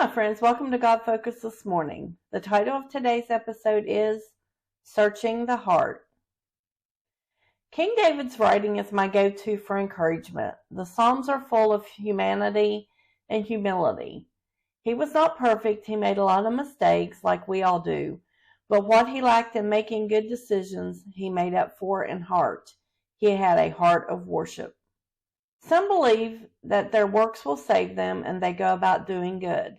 my friends, welcome to God Focus this morning. The title of today's episode is Searching the Heart. King David's writing is my go-to for encouragement. The Psalms are full of humanity and humility. He was not perfect. He made a lot of mistakes like we all do, but what he lacked in making good decisions, he made up for in heart. He had a heart of worship. Some believe that their works will save them and they go about doing good.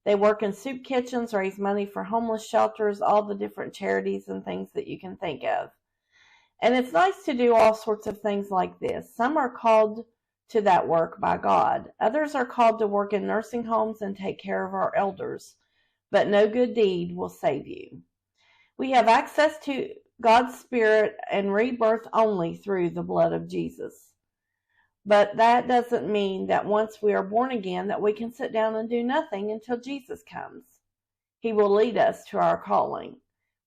They work in soup kitchens, raise money for homeless shelters, all the different charities and things that you can think of. And it's nice to do all sorts of things like this. Some are called to that work by God. Others are called to work in nursing homes and take care of our elders. But no good deed will save you. We have access to God's Spirit and rebirth only through the blood of Jesus. But that doesn't mean that once we are born again that we can sit down and do nothing until Jesus comes. He will lead us to our calling.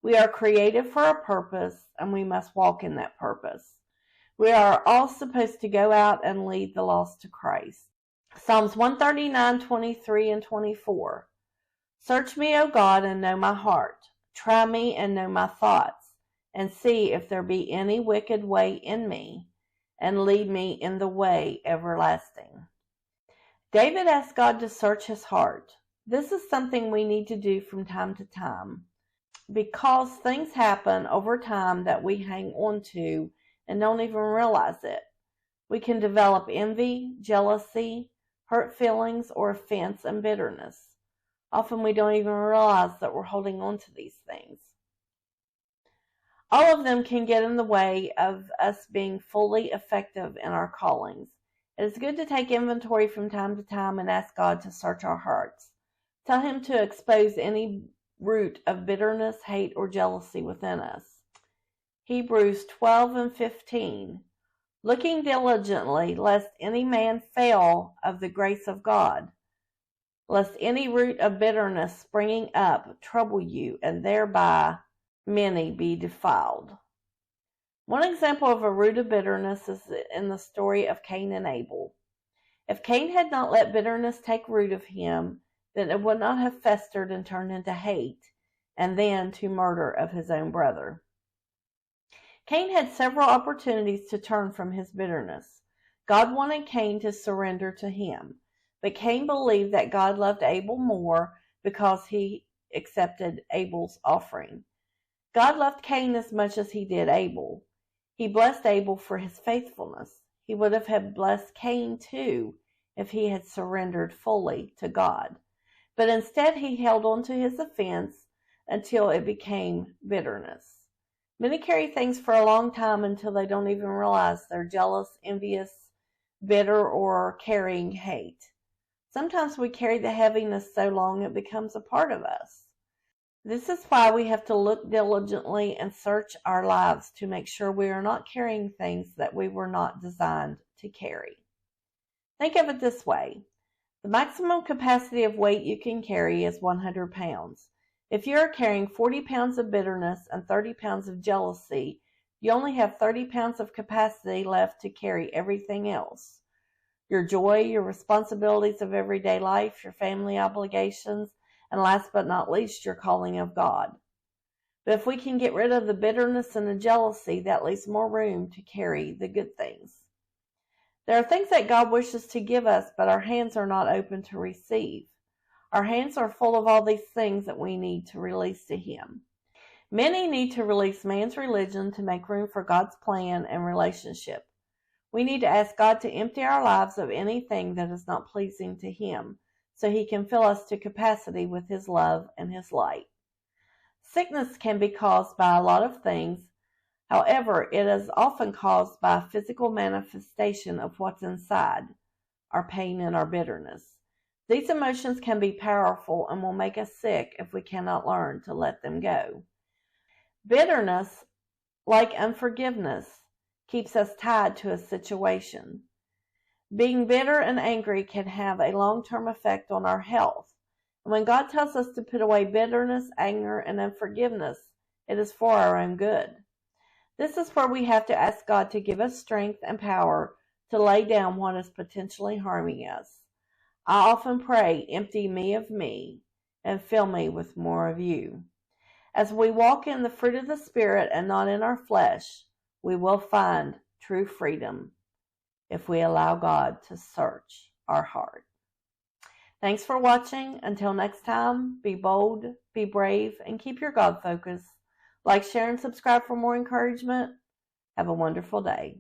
We are created for a purpose, and we must walk in that purpose. We are all supposed to go out and lead the lost to Christ. Psalms 139:23 and 24. Search me, O God, and know my heart. Try me and know my thoughts, and see if there be any wicked way in me, and lead me in the way everlasting. David asked God to search his heart. This is something we need to do from time to time, because things happen over time that we hang on to and don't even realize it. We can develop envy, jealousy, hurt feelings, or offense and bitterness. Often we don't even realize that we're holding on to these things. All of them can get in the way of us being fully effective in our callings. It is good to take inventory from time to time and ask God to search our hearts. Tell Him to expose any root of bitterness, hate, or jealousy within us. Hebrews 12:15. Looking diligently, lest any man fail of the grace of God, lest any root of bitterness springing up trouble you, and thereby many be defiled. One example of a root of bitterness is in the story of Cain and Abel. If Cain had not let bitterness take root of him, then it would not have festered and turned into hate, and then to murder of his own brother. Cain had several opportunities to turn from his bitterness. God wanted Cain to surrender to him, but Cain believed that God loved Abel more because he accepted Abel's offering. God loved Cain as much as he did Abel. He blessed Abel for his faithfulness. He would have blessed Cain too if he had surrendered fully to God. But instead he held on to his offense until it became bitterness. Many carry things for a long time until they don't even realize they're jealous, envious, bitter, or carrying hate. Sometimes we carry the heaviness so long it becomes a part of us. This is why we have to look diligently and search our lives to make sure we are not carrying things that we were not designed to carry. Think of it this way. The maximum capacity of weight you can carry is 100 pounds. If you are carrying 40 pounds of bitterness and 30 pounds of jealousy, you only have 30 pounds of capacity left to carry everything else. Your joy, your responsibilities of everyday life, your family obligations, and last but not least, your calling of God. But if we can get rid of the bitterness and the jealousy, that leaves more room to carry the good things. There are things that God wishes to give us, but our hands are not open to receive. Our hands are full of all these things that we need to release to Him. Many need to release man's religion to make room for God's plan and relationship. We need to ask God to empty our lives of anything that is not pleasing to Him, so He can fill us to capacity with His love and His light. Sickness can be caused by a lot of things. However, it is often caused by a physical manifestation of what's inside, our pain and our bitterness. These emotions can be powerful and will make us sick if we cannot learn to let them go. Bitterness, like unforgiveness, keeps us tied to a situation. Being bitter and angry can have a long-term effect on our health. And when God tells us to put away bitterness, anger, and unforgiveness, it is for our own good. This is where we have to ask God to give us strength and power to lay down what is potentially harming us. I often pray, empty me of me and fill me with more of you. As we walk in the fruit of the Spirit and not in our flesh, we will find true freedom if we allow God to search our heart. Thanks for watching. Until next time, be bold, be brave, and keep your God focus. Like, share, and subscribe for more encouragement. Have a wonderful day.